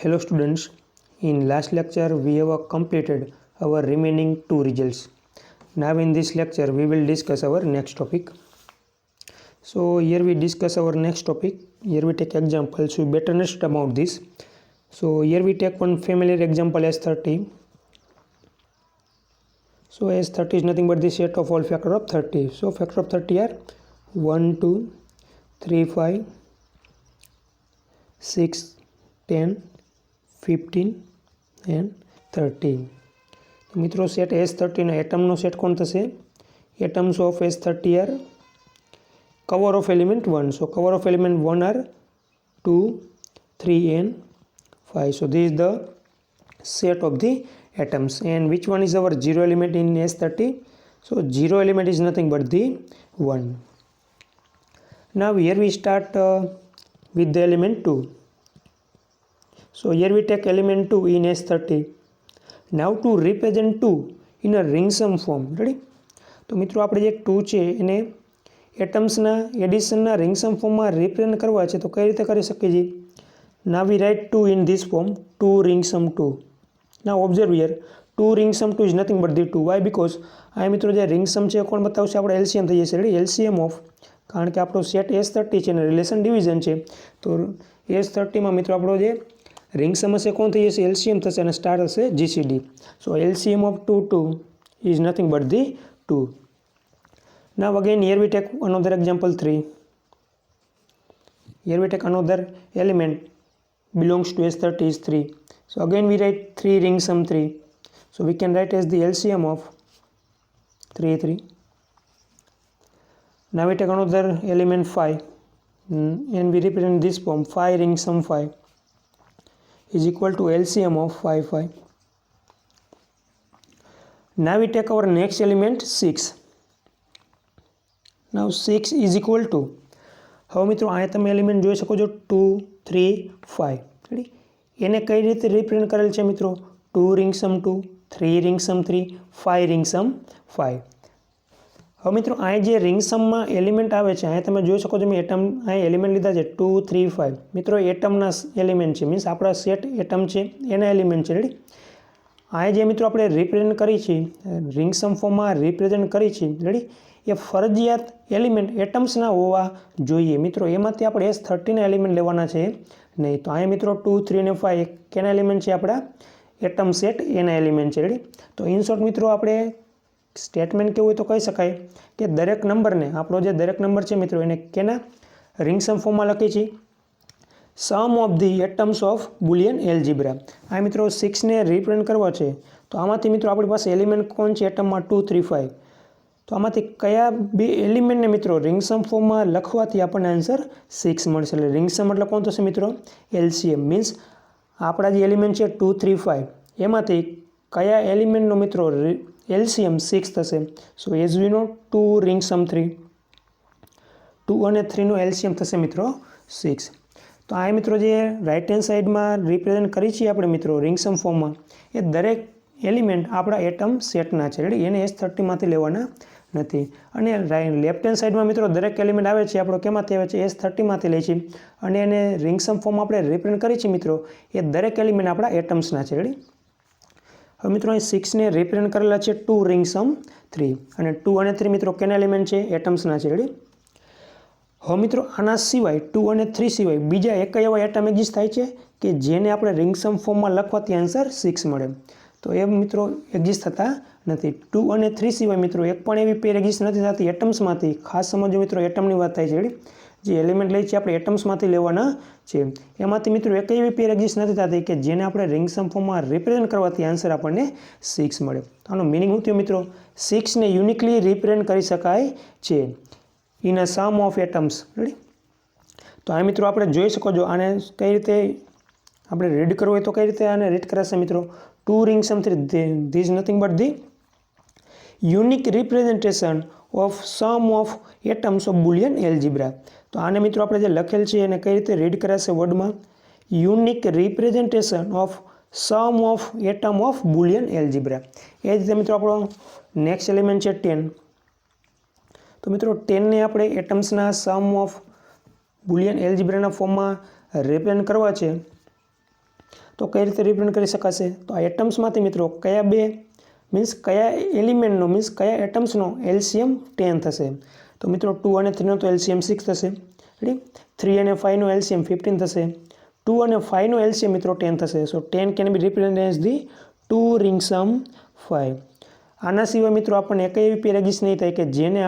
Hello students, in last lecture we have completed our remaining two results. Now in this lecture we will discuss our next topic. So here we discuss our next topic. Here we take examples, we better understand about this. So here we take one familiar example S30. So S30 is nothing but the set of all factor of 30. So factor of 30 are 1, 2, 3, 5, 6, 10, 15 and 30. મિત્રો set S30 ના એટમનો set કોણ થશે? Atoms of S30 are cover of element 1. So cover of element 1 are 2, 3 and 5. So this is the set of the atoms. And which one is our zero element in S30? So zero element is nothing but the 1. Now here we start with the element 2. So here we take element 2 in S30. Now to represent 2 in a ring sum form. Ready? તો મિત્રો આપણે જે 2 છે એને એટમ્સના એડિશનના ring સમ ફોર્મમાં represent કરવા છે તો કઈ રીતે કરી શકીએ છીએ? Now we write 2 in this form, 2 ring sum 2. Now observe here, 2 ring sum 2 is nothing but the 2. Why? Because આ મિત્રો જે રિંગ સમ છે કોણ બતાવશે? આપણે LCM થઈ જશે. રેડી? LCM ઓફ, કારણ કે આપણો સેટ S30 છે અને રિલેશન ડિવિઝન છે તો S30 માં મિત્રો આપણો જે રિંગ સમ હશે કોણ થઈ જશે? LCM થશે અને સ્ટાર હશે GCD. So LCM of 2 is nothing but the 2. Now again here we take another example 3. Here we take another element belongs to S30 is 3. So again we write 3 ring sum 3. So we can write as the LCM of 3, 3. Now we take another element 5 and we represent this form 5 ring sum 5 is equal to LCM of 5, 5. Now we take our next element 6. Now 6 is equal to, હવે મિત્રો અહીંયા તમે element જોઈ શકો છો 2, 3, 5. Ready? એને કઈ રીતે રિપ્રેઝન્ટ કરેલ છે મિત્રો? 2 ring sum 2, 3 ring sum 3, 5 ring sum 5. હવે મિત્રો અહીં જે રિંગ સમમાં એલિમેન્ટ આવે છે અહીંયા તમે જોઈ શકો છો મેં એટમ અહીં એલિમેન્ટ લીધા છે 2, 3, 5. મિત્રો એટમના એલિમેન્ટ છે, મીન્સ આપણા સેટ એટમ છે એના એલિમેન્ટ છે. રેડી? અહીં જે મિત્રો આપણે રિપ્રેઝન્ટ કરી છે રિંગ સમ ફોર્મમાં રિપ્રેઝન્ટ કરી છે, રેડી, એ ફરજિયાત એલિમેન્ટ એટમ્સના હોવા જોઈએ. મિત્રો એમાંથી આપણે S30 ના એલિમેન્ટ લેવાના છે નહીં. તો અહીંયા મિત્રો 2, 3 અને 5 કેના એલિમેન્ટ છે? આપણા એટમ સેટ એના એલિમેન્ટ છે. રેડી? તો ઇન શોર્ટ મિત્રો આપણે સ્ટેટમેન્ટ કેવું હોય તો કહી શકાય કે દરેક નંબરને, આપણો જે દરેક નંબર છે મિત્રો એને કેના રિંગ સમ ફોર્મમાં લખીએ છીએ sum of the atoms of Boolean algebra. આ મિત્રો 6 ને રિપ્રેઝન્ટ કરવા છે તો આમાંથી મિત્રો આપણી પાસે એલિમેન્ટ કોણ છે એટમમાં? 2, 3, 5. તો આમાંથી કયા બે એલિમેન્ટને મિત્રો રિંગ સમ ફોર્મમાં લખવાથી આપણને આન્સર 6 મળશે. એટલે રિંગ સમ એટલે કોણ થશે મિત્રો? LCM. મીન્સ આપણા જે એલિમેન્ટ છે 2, 3, 5 એમાંથી કયા એલિમેન્ટનો મિત્રો LCM 6 થશે? So as we know 2 ring sum 3, 2 અને 3 નો LCM થશે મિત્રો 6. તો આ મિત્રો જે રાઇટ હેન્ડ સાઈડમાં રિપ્રેઝન્ટ કરી છીએ આપણે મિત્રો રિંગ સમ ફોર્મમાં એ દરેક એલિમેન્ટ આપણા એટમ સેટના છે. રેડી? એને S30 માંથી લેવાના નથી. અને લેફ્ટ હેન્ડ સાઈડમાં મિત્રો દરેક એલિમેન્ટ આવે છે આપણો કેમાંથી આવે છે? S30 માંથી લે છે અને એને રિંગ સમ ફોર્મમાં આપણે રિપ્રેઝન્ટ કરી છે મિત્રો એ દરેક એલિમેન્ટ આપણા એટમ્સના છે. રેડી? હવે મિત્રો અહીં 6 ને રિપ્રેઝન્ટ કરેલા છે 2 ring sum 3 અને 2 અને 3 મિત્રો કેના એલિમેન્ટ છે? એટમ્સના છે. રેડી? હવે મિત્રો આના સિવાય 2 અને 3 સિવાય બીજા એક એવા એટમ એક્ઝિસ્ટ થાય છે કે જેને આપણે રિંગ સમ ફોર્મમાં લખવાથી આન્સર 6 મળે. તો એ મિત્રો એક્ઝિસ્ટ થતા નથી. 2 અને 3 સિવાય મિત્રો એક પણ એવી પેર એક્ઝિસ્ટ નથી થતી એટમ્સમાંથી. ખાસ સમજો મિત્રો એટમની વાત થાય છે. રેડી? જે એલિમેન્ટ લઈ છે આપણે એટમ્સમાંથી લેવાના છે એમાંથી મિત્રો એક એવી પેર એક્ઝિસ્ટ નથી થતી કે જેને આપણે રિંગ સમ ફોર્મમાં રિપ્રેઝન્ટ કરવાથી આન્સર આપણને 6 મળે. આનો મિનિંગ શું થયો મિત્રો? 6 ને યુનિકલી રિપ્રેઝન્ટ કરી શકાય છે in a sum of atoms. Ready? તો આ મિત્રો આપણે જોઈ શકો છો આને કઈ રીતે આપણે રીડ કરવું હોય તો કઈ રીતે આને રીડ કરાશે મિત્રો? 2 ring sum 3, this is nothing but the unique representation of sum of atoms of Boolean algebra. તો આને મિત્રો આપણે જે લખેલ છે એને કઈ રીતે રીડ કરાશે વર્ડમાં? Unique representation of sum of atom of Boolean algebra. એ જ રીતે મિત્રો આપણો નેક્સ્ટ એલિમેન્ટ છે 10. તો મિત્રો 10 ને આપણે એટમ્સના સમ ઓફ બુલિયન એલ્જીબ્રાના ફોર્મમાં રિપ્રેઝન્ટ કરવા છે तो कई रीते रिप्रेजेंट करी शकाशे? तो आ एटम्समांथी मित्रों कया बे मीन्स कया एलिमेंटनो मीन्स कया एटम्सनो एलसीएम 10 थशे? तो मित्रों 2 અને 3 નો તો एलसीएम 6 થશે, રેડી। 3 અને 5 નો एलसीएम 15 થશે, 2 અને 5 નો एलसीएम मित्रों 10 થશે। So 10 can be represented as the 2 ring sum 5। આના સિવાય મિત્રો આપણને એક એવી પેર એક્ઝિસ્ટ નહીં થાય કે જેનું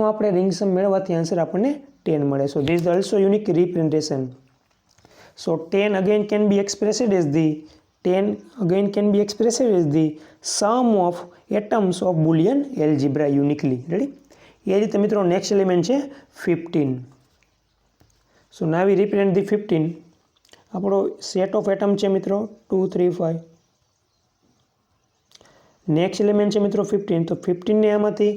આપણે રિંગ સમ મેળવવાથી આન્સર આપણને 10 મળે। So this is also unique representation. So 10 again can be expressed as the sum of atoms of Boolean algebra uniquely, ready। એ રીતે મિત્રો નેક્સ્ટ એલિમેન્ટ છે 15। સો નાવ વી રિપ્રેઝેન્ટ ધી 15। આપણો સેટ ઓફ એટમ છે મિત્રો 2 3 5। નેક્સ્ટ એલિમેન્ટ છે મિત્રો 15। તો 15 ને આમાંથી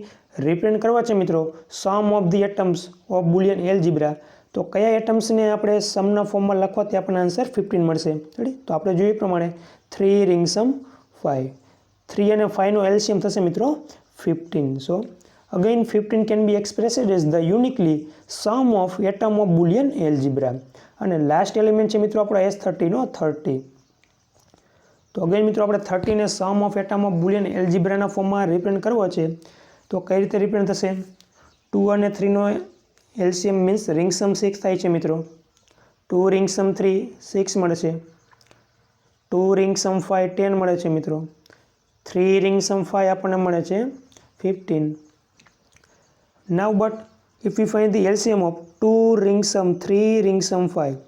રિપ્રેઝેન્ટ કરવા છે મિત્રો sum of the atoms of Boolean algebra. તો કયા એટમ્સને આપણે સમના ફોર્મમાં લખવાથી આપણને આન્સર 15 મળશે, રેડી। તો આપણે જોઈએ પ્રમાણે 3 રિંગ સમ 5, 3 અને 5 નો એલસીએમ થશે મિત્રો 15। So again 15 can be expressed as the uniquely sum of atom of Boolean algebra. અને લાસ્ટ એલિમેન્ટ છે મિત્રો આપણો S30 નો 30। તો અગેન મિત્રો આપણે 30 ને સમ ઓફ એટમ ઓફ બુલિયન એલ્જિબ્રાના ફોર્મમાં રિપ્રેઝેન્ટ કરવો છે। તો કઈ રીતે રિપ્રેઝેન્ટ થશે? 2 અને 3 નો એલસીએમ મીન્સ રિંગ સમ 6 થાય છે મિત્રો। 2 રિંગ સમ 3 6 મળે છે, 2 રિંગ સમ 5 10 મળે છે મિત્રો, 3 રિંગ સમ 5 આપણને મળે છે 15। Now but if you find the LCM of 2 ring sum 3 ring sum 5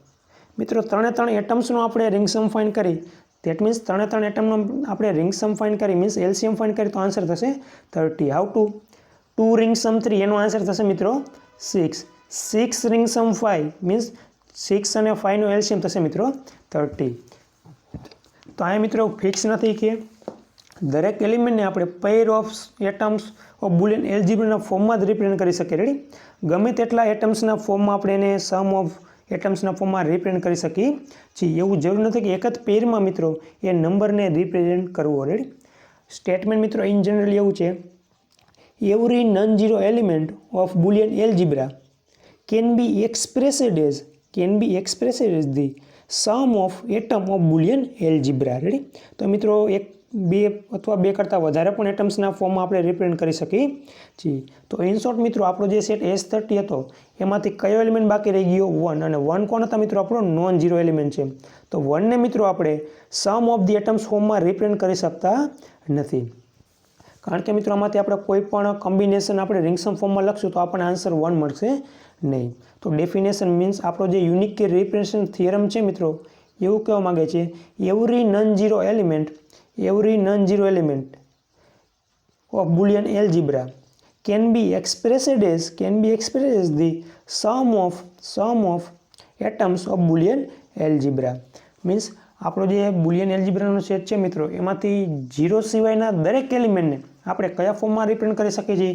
મિત્રો ત્રણે ત્રણ એટમ્સનો આપણે રિંગ સમ ફાઇન્ડ કરી, દેટ મીન્સ ત્રણે ત્રણ એટમનો આપણે રિંગ સમ ફાઇન્ડ કરી મીન્સ એલસીએમ ફાઇન્ડ કરી તો આન્સર થશે 30। How to? 2 રિંગ સમ 3 એનો આન્સર થશે મિત્રો 6, 6 રિંગ સમ 5 મીન્સ 6 અને 5 નો એલસીએમ થશે મિત્રો 30। તો આ મિત્રો ફિક્સ નથી કે દરેક એલિમેન્ટને આપણે pair of atoms of Boolean એલ્જિબ્રાના ફોર્મમાં જ રિપ્રેઝેન્ટ કરી શકીએ, રેડી। ગમે તેટલા એટમ્સના ફોર્મમાં આપણે એને સમ ઓફ એટમ્સના ફોર્મમાં રિપ્રેઝેન્ટ કરી શકીએ છીએ। એવું જરૂર નથી કે એક જ પેરમાં મિત્રો એ નંબરને રિપ્રેઝેન્ટ કરવો, રેડી। સ્ટેટમેન્ટ મિત્રો ઇન જનરલી એવું છે, every non-zero element of Boolean algebra can be expressed as the sum of atom of Boolean algebra, ready। તો મિત્રો બે અથવા બે કરતાં વધારે પણ એટમ્સના ફોર્મમાં આપણે રિપ્રેઝેન્ટ કરી શકીએ છીએ। તો ઇન શોર્ટ મિત્રો આપણો જે સેટ S30 હતો એમાંથી કયો એલિમેન્ટ બાકી રહી ગયો? 1। અને 1 કોણ હતા મિત્રો? આપણો નોન ઝીરો એલિમેન્ટ છે। તો 1 ને મિત્રો આપણે સમ ઓફ ધી એટમ્સ ફોર્મમાં રિપ્રેઝેન્ટ કરી શકતા નથી, કારણ કે મિત્રો આમાંથી આપણે કોઈ પણ કોમ્બિનેશન આપણે રિંગ સમ ફોર્મમાં લખશું તો આપણને આન્સર 1 મળશે નહીં। તો ડેફિનેશન મીન્સ આપણો જે યુનિક કે રિપ્રેઝન્ટેશન થિયરમ છે મિત્રો એવું કહેવા માગે છે every non-zero element of Boolean algebra can be expressed as the sum of atoms of Boolean algebra। Means આપણો જે બુલિયન એલ્જિબ્રાનો સેટ છે મિત્રો એમાંથી 0 સિવાયના દરેક એલિમેન્ટને આપણે કયા ફોર્મમાં રિપ્રેઝેન્ટ કરી શકીએ છીએ?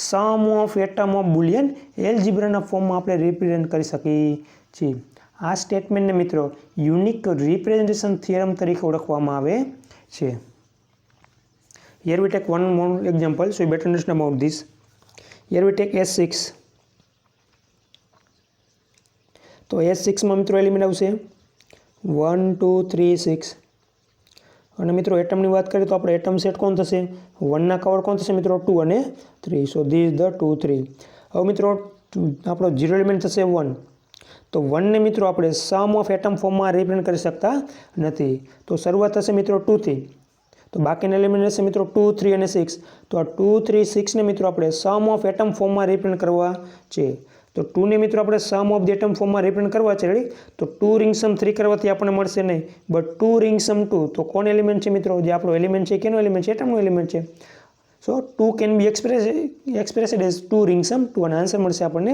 Sum of atom of Boolean એલ્જિબ્રાના ફોર્મમાં આપણે રિપ્રેઝેન્ટ કરી શકીએ છીએ। આ સ્ટેટમેન્ટને મિત્રો યુનિક રિપ્રેઝેન્ટેશન થિયરમ તરીકે ઓળખવામાં આવે છે। Here we take one more example so you better understand about this. Here we take S6। તો S6 માં મિત્રો એલિમેન્ટ આવશે 1 2 3 6। અને મિત્રો એટમની વાત કરીએ તો આપણે એટમ સેટ કોણ થશે? 1 ના કવર કોણ થશે મિત્રો? 2 અને 3। So this the 2 3। હવે મિત્રો આપણો ઝીરો એલિમેન્ટ થશે 1। તો 1 ને મિત્રો આપણે સમ ઓફ એટમ ફોર્મમાં રિપ્રેઝેન્ટ કરી શકતા નથી। તો શરૂઆત થશે મિત્રો 2 થી, તો બાકીના એલિમેન્ટ રહેશે મિત્રો 2 3 અને 6। તો આ 2 3 6 ને મિત્રો આપણે સમ ઓફ એટમ ફોર્મમાં રિપ્રેઝેન્ટ કરવા છે। તો 2 ને મિત્રો આપણે સમ ઓફ ધી એટમ ફોર્મમાં રિપ્રેઝેન્ટ કરવા છે, રેડી। તો 2 રિંગ સમ 3 કરવાથી આપણને મળશે નહીં, બટ 2 રિંગ સમ 2 તો કોણ એલિમેન્ટ છે મિત્રો? જે આપણો એલિમેન્ટ છે કેનો એલિમેન્ટ છે? એટમનો એલિમેન્ટ છે। So 2 can be expressed as 2 ring sum 2 અને આન્સર મળશે આપણને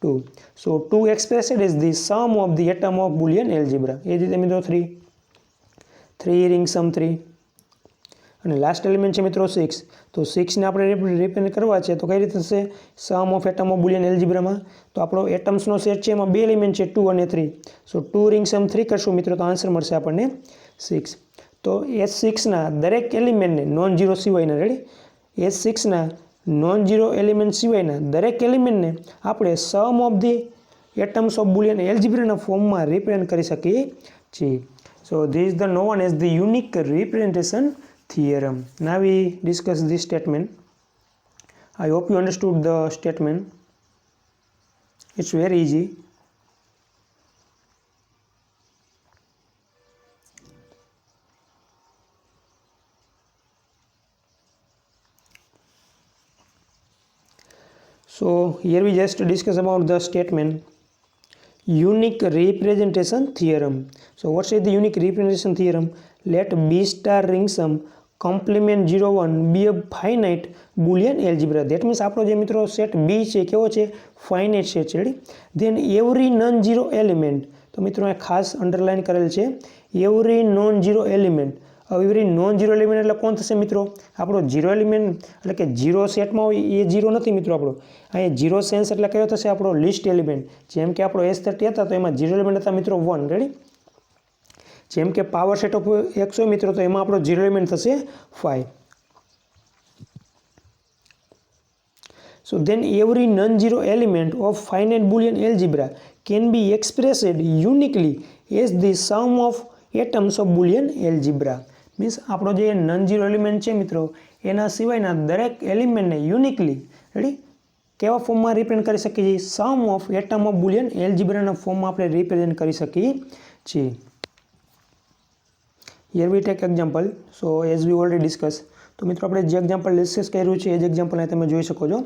2। So 2 expressed as the sum of the atom of Boolean algebra. એ જ રીતે મિત્રો 3 રિંગ સમ 3 અને લાસ્ટ એલિમેન્ટ છે મિત્રો 6। તો 6 ને આપણે રિપ્રેઝેન્ટ કરવા છે તો કઈ રીતે થશે? સમ ઓફ એટમ ઓફ બુલિયન એલ્જિબ્રામાં તો આપણો એટમ્સનો સેટ છે એમાં બે એલિમેન્ટ છે 2 અને 3। સો 2 રિંગ સમ 3 કરશું મિત્રો તો આન્સર મળશે આપણને 6। તો S6 ના દરેક એલિમેન્ટને નોન ઝીરો સિવાયના, રેડી, S6 ના નોન ઝીરો એલિમેન્ટ સિવાયના દરેક એલિમેન્ટને આપણે sum of the atoms of Boolean એલ્જિબ્રાના ફોર્મમાં રિપ્રેઝેન્ટ કરી શકીએ છે. So this is the known as the unique representation theorem. Now we discuss this statement. I hope you understood the statement. It's very easy. So here we just discuss about the statement unique representation theorem. So what is the unique representation theorem? Let B star ring sum complement 01 be a finite boolean algebra. That means આપણો જે મિત્રો set B છે કેવો છે? Finite set છે. Then every non-zero element, તો મિત્રો આ ખાસ અંડરલાઇન કરેલ છે, every non-zero element. Every non zero element એટલે કોણ થશે મિત્રો? આપણો ઝીરો એલિમેન્ટ એટલે કે ઝીરો સેટમાં હોય એ ઝીરો નથી મિત્રો આપણો. અહીંયા ઝીરો સેન્સ એટલે કયો થશે? આપણો લિસ્ટ એલિમેન્ટ. જેમ કે આપણો S30 હતા તો એમાં ઝીરો એલિમેન્ટ હતા મિત્રો 1. રેડી? જેમ કે પાવર સેટ ઓફ X હોય મિત્રો તો એમાં આપણો ઝીરો એલિમેન્ટ થશે 5. So then every non-zero element of finite Boolean algebra can be expressed uniquely as the sum of atoms of Boolean algebra. Means આપણો જે નન ઝીરો એલિમેન્ટ છે મિત્રો એના સિવાયના દરેક એલિમેન્ટને યુનિકલી રેડી કેવા ફોર્મમાં રિપ્રેઝન્ટ કરી શકીએ છીએ? Sum of atom of Boolean એલ્જિબ્રાના ફોર્મમાં આપણે રિપ્રેઝન્ટ કરી શકીએ છીએ. Here we take example. So as V already discuss. તો મિત્રો આપણે જે એક્ઝામ્પલ ડિસ્કસ કર્યું છે એ જ એક્ઝામ્પલ અહીં તમે જોઈ શકો છો.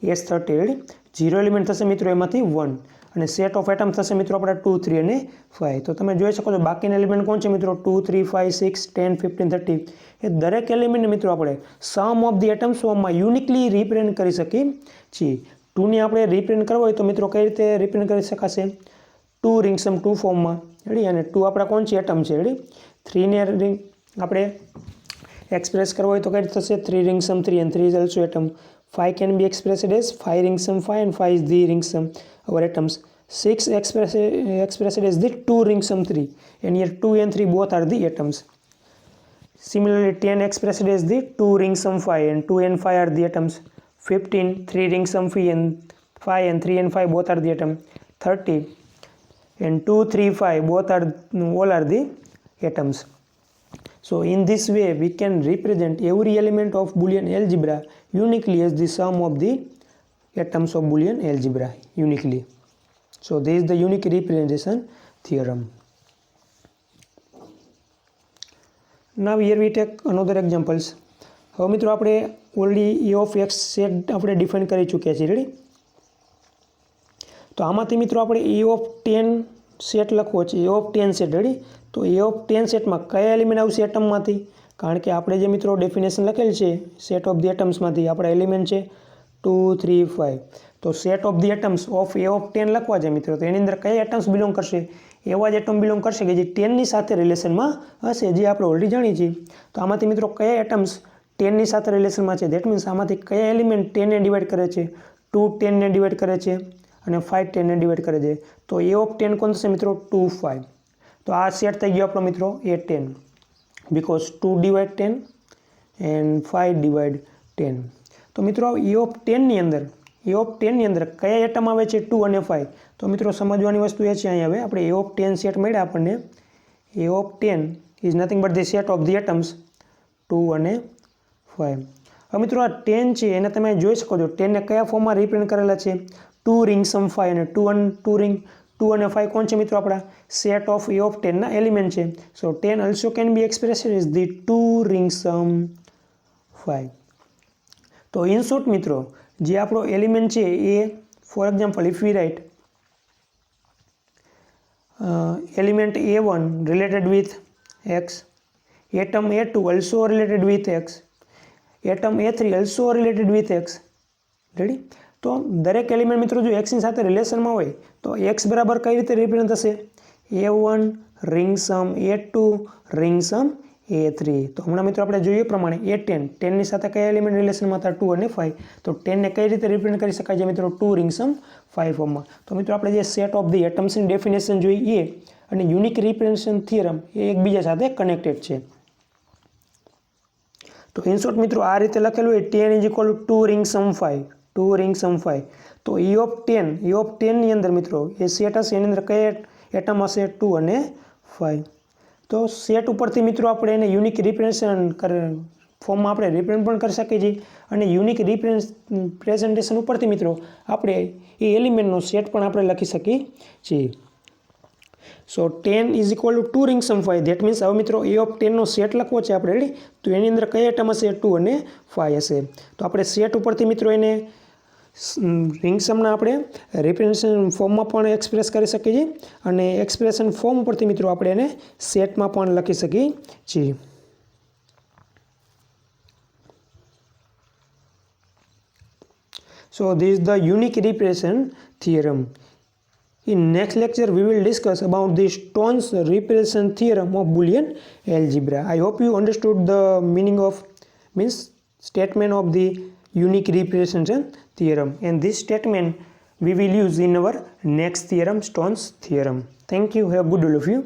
S30 રેડી ઝીરો એલિમેન્ટ થશે મિત્રો એમાંથી 1 અને સેટ ઓફ એટમ થશે મિત્રો આપણા 2, 3 અને 5. તો તમે જોઈ શકો છો બાકીના એલિમેન્ટ કોણ છે મિત્રો? 2, 3, 5, 6, 10, 15, 30. એ દરેક એલિમેન્ટને મિત્રો આપણે સમ ઓફ ધી એટમ્સ ફોર્મમાં યુનિકલી રિપ્રેઝન્ટ કરી શકીએ છીએ. 2ને આપણે રિપ્રેઝન્ટ કરવો હોય તો મિત્રો કઈ રીતે રિપ્રેઝન્ટ કરી શકાશે? 2 રિંગ સમ 2 ફોર્મમાં. રેડી? અને 2 આપણા કોણ છે? એટમ છે. રેડી? 3ને આપણે એક્સપ્રેસ કરવો હોય તો કઈ રીતે થશે? 3 ring sum 3 and 3 is also atom. 5 can be expressed as 5 ring sum 5 and 5 is the ring sum our atoms. 6 expressed as the 2 ring sum 3 and here 2 and 3 both are the atoms. Similarly 10 expressed as the 2 ring sum 5 and 2 and 5 are the atoms. 15 3 ring sum 5 and 3 and 5 both are the atom. 30 and 2 3 5 both are all are the atoms. So in this way we can represent every element of Boolean algebra uniquely as the sum of the atoms of Boolean algebra uniquely. So this is the unique representation theorem. Now here we take another examples. હવે મિત્રો આપણે already A of X set આપણે define કરી ચૂક્યા છીએ. Ready? તો આમાંથી મિત્રો આપણે A of 10 સેટ લખવો છે. A of 10 set. રેડી? તો A of 10 સેટમાં કયા એલિમેન્ટ આવશે એટમમાંથી? કારણ કે આપણે જે મિત્રો ડેફિનેશન લખેલ છે સેટ ઓફ ધી એટમ્સમાંથી આપણા એલિમેન્ટ છે 2, 3, 5. તો set of the atoms of A of 10 લખવા છે મિત્રો તો એની અંદર કયા એટમ્સ બિલોંગ કરશે? એવા જ એટમ બિલોંગ કરશે કે જે 10ની સાથે રિલેશનમાં હશે, જે આપણે ઓલરેડી જાણીએ છીએ. તો આમાંથી મિત્રો કયા એટમ્સ 10ની સાથે રિલેશનમાં છે? દેટ મીન્સ આમાંથી કયા એલિમેન્ટ 10ને ડિવાઈડ કરે છે? 2 10ને ડિવાઈડ કરે છે અને 5 10ને ડિવાઈડ કરે છે. તો A of 10 કોણ થશે મિત્રો? 2, 5. તો આ સેટ થઈ ગયો આપણો મિત્રો A10 because 2 divide 10 and 5 divide 10. તો મિત્રો A of 10ની અંદર કયા એટમ આવે છે? 2 અને 5. તો મિત્રો સમજવાની વસ્તુ એ છે અહીં હવે આપણે A of 10 સેટ મળ્યા આપણને. A of 10 is nothing but the set of the atoms 2 અને 5. હવે મિત્રો આ 10 છે એને તમે જોઈ શકો છો 10ને કયા ફોર્મમાં રિપ્રેઝન્ટ કરેલા છે? 2 રિંગ સમ 5 અને 2 અને 5 કોણ છે મિત્રો? આપણા સેટ ઓફ A of 10 ના એલિમેન્ટ છે. સો 10 also can be expressed as the 2 ring sum 5. તો ઇન શોર્ટ મિત્રો જે આપણો એલિમેન્ટ છે એ for example if we write element A1 related with X, atom A2 also related with X, atom A3 also related with X. Ready? તો દરેક element મિત્રો જો એક્સની સાથે રિલેશનમાં હોય તો એક્સ બરાબર કઈ રીતે રિપ્રેઝન્ટ થશે? A1 રિંગ સમ A2 રિંગ સમ A3. તો હમણાં મિત્રો આપણે જોઈએ પ્રમાણે A10 10ની સાથે કયા એલિમેન્ટ રિલેશનમાં હતા? 2 અને 5. તો 10ને કઈ રીતે રિપ્રેઝન્ટ કરી શકાય છે મિત્રો? 2 રિંગ સમ 5 ફોર્મમાં. તો મિત્રો આપણે જે સેટ ઓફ ધી એટમ્સની ડેફિનેશન જોઈ એ અને યુનિક રિપ્રેઝન્ટેશન થિયરમ એ એકબીજા સાથે કનેક્ટેડ છે. તો ઇન શોર્ટ મિત્રો આ રીતે લખેલું હોય 10 is equal to 2 ring sum 5. 2 ring sum 5. તો E of 10 ની અંદર મિત્રો એ સેટ હશે એની અંદર કયા એટમ હશે? 2 અને 5. તો સેટ ઉપરથી મિત્રો આપણે એને યુનિક રિપ્રેઝેન્ટ ફોર્મમાં આપણે રિપ્રેઝન્ટ પણ કરી શકીએ છીએ અને યુનિક પ્રેઝન્ટેશન ઉપરથી મિત્રો આપણે એ એલિમેન્ટનો સેટ પણ આપણે લખી શકીએ છીએ. So 10 is equal to 2 ring sum 5. That means હવે મિત્રો એ ઓફ 10નો સેટ લખવો છે આપણે, રેડી? તો એની અંદર કઈ આઈટમ હશે? 2 અને 5 હશે. તો આપણે સેટ ઉપરથી મિત્રો એને રિંગ સમના આપણે રિપ્રેઝન્ટેશન ફોર્મમાં પણ એક્સપ્રેસ કરી શકીએ છીએ અને એક્સપ્રેશન ફોર્મ ઉપરથી મિત્રો આપણે એને સેટમાં પણ લખી શકીએ છીએ. So this is the unique representation theorem. In next lecture we will discuss about the Stone's representation theorem of Boolean algebra. I hope you understood the meaning of statement of the unique representation theorem, and this statement we will use in our next theorem, Stone's theorem. Thank you. Have a good day all of you.